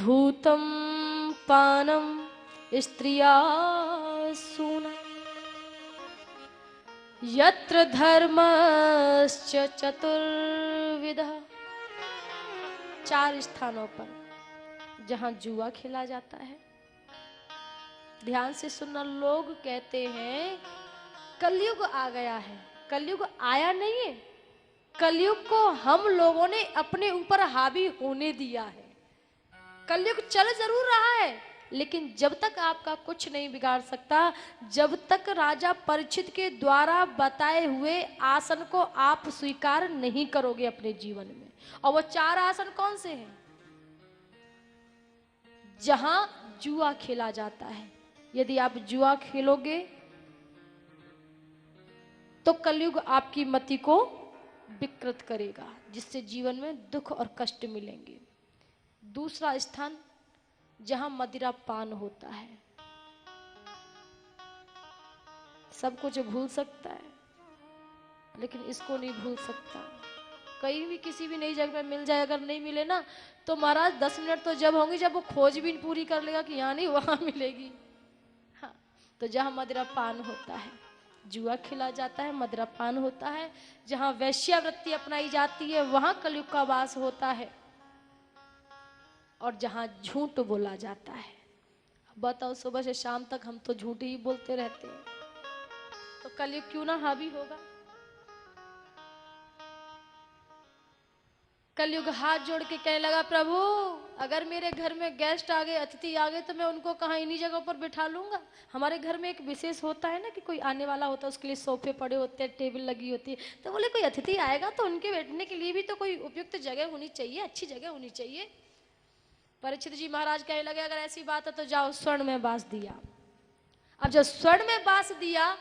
भूतं पानं स्त्रिया सूना यत्र धर्मश्च चतुर्विधः। 4 स्थानों पर जहां जुआ खेला जाता है। ध्यान से सुनना, लोग कहते हैं कलयुग आ गया है। कलयुग आया नहीं है, कलयुग को हम लोगों ने अपने ऊपर हावी होने दिया है। कलयुग चल जरूर रहा है, लेकिन जब तक आपका कुछ नहीं बिगाड़ सकता, जब तक राजा परीक्षित के द्वारा बताए हुए आसन को आप स्वीकार नहीं करोगे अपने जीवन में। और वो 4 आसन कौन से हैं? जहां जुआ खेला जाता है। यदि आप जुआ खेलोगे तो कलयुग आपकी मति को विकृत करेगा, जिससे जीवन में दुख और कष्ट मिलेंगे। दूसरा स्थान जहां मदिरा पान होता है। सब कुछ भूल सकता है, लेकिन इसको नहीं भूल सकता। कहीं भी किसी भी नई जगह में मिल जाए, अगर नहीं मिले ना तो महाराज 10 मिनट तो जब होंगे जब वो खोजबीन पूरी कर लेगा कि यहाँ नहीं वहां मिलेगी। हाँ, तो जहां मदिरा पान होता है, जुआ खिला जाता है, मदिरा पान होता है, जहां वैश्यावृत्ति अपनाई जाती है, वहां कलयुग का वास होता है। और जहां झूठ बोला जाता है। बताओ, सुबह से शाम तक हम तो झूठ ही बोलते रहते हैं, तो कलयुग क्यों ना हावी होगा। कलयुग हाथ जोड़ के कहने लगा, प्रभु अगर मेरे घर में गेस्ट आ गए, अतिथि आ गए, तो मैं उनको कहाँ इन्हीं जगहों पर बिठा लूंगा। हमारे घर में एक विशेष होता है ना कि कोई आने वाला होता है, उसके लिए सोफे पड़े होते हैं, टेबल लगी होती है। तो बोले कोई अतिथि आएगा तो उनके बैठने के लिए भी तो कोई उपयुक्त जगह होनी चाहिए, अच्छी जगह होनी चाहिए। परीक्षित जी महाराज कहने लगे, अगर ऐसी बात है तो जाओ स्वर्ण में बांस दिया। अब जब स्वर्ण में बांस दिया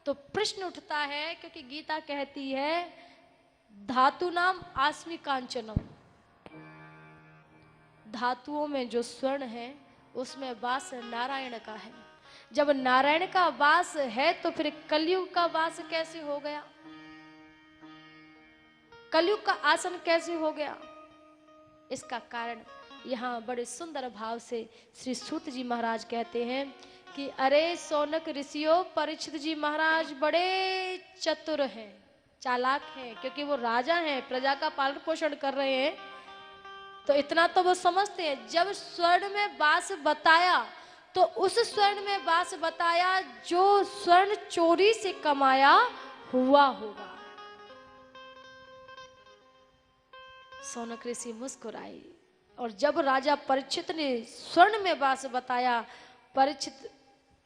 तो प्रश्न उठता है, क्योंकि गीता कहती है धातु नाम आस्मि कांचनम। धातुओं में जो स्वर्ण है उसमें वास नारायण का है। जब नारायण का वास है तो फिर कलयुग का वास कैसे हो गया, कलयुग का आसन कैसे हो गया? इसका कारण यहाँ बड़े सुंदर भाव से श्री सूत जी महाराज कहते हैं कि अरे सौनक ऋषियों, परीक्षित जी महाराज बड़े चतुर हैं, चालाक हैं, क्योंकि वो राजा हैं, प्रजा का पालन पोषण कर रहे हैं। तो इतना तो वो समझते हैं, जब स्वर्ण में बास बताया तो उस स्वर्ण में बास बताया जो स्वर्ण चोरी से कमाया हुआ होगा। सौनक ऋषि मुस्कुराई, और जब राजा परीक्षित ने स्वर्ण में बास बताया, परीक्षित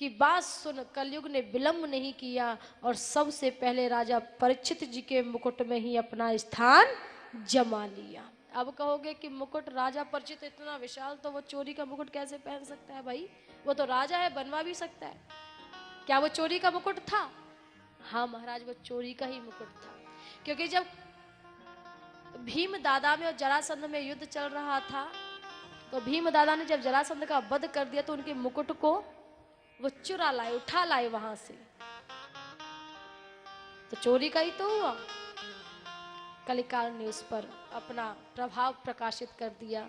की बात सुन कलयुग ने विलंब नहीं किया और सबसे पहले राजा परीक्षित जी के मुकुट में ही अपना स्थान जमा लिया। अब कहोगे कि मुकुट राजा परीक्षित इतना विशाल, तो वो चोरी का मुकुट कैसे पहन सकता है भाई? वो तो राजा है, बनवा भी सकता है। क्या वो चोरी का मुकुट था? हाँ महाराज, वो चोरी का ही मुकुट था। क्योंकि जब भीम दादा में और जरासंध में युद्ध चल रहा था, तो भीम दादा ने जब जरासंध का वध कर दिया तो उनके मुकुट को वो चुरा लाए, उठा लाए वहां से, तो चोरी का ही तो हुआ। कलिकाल ने उस पर अपना प्रभाव प्रकाशित कर दिया।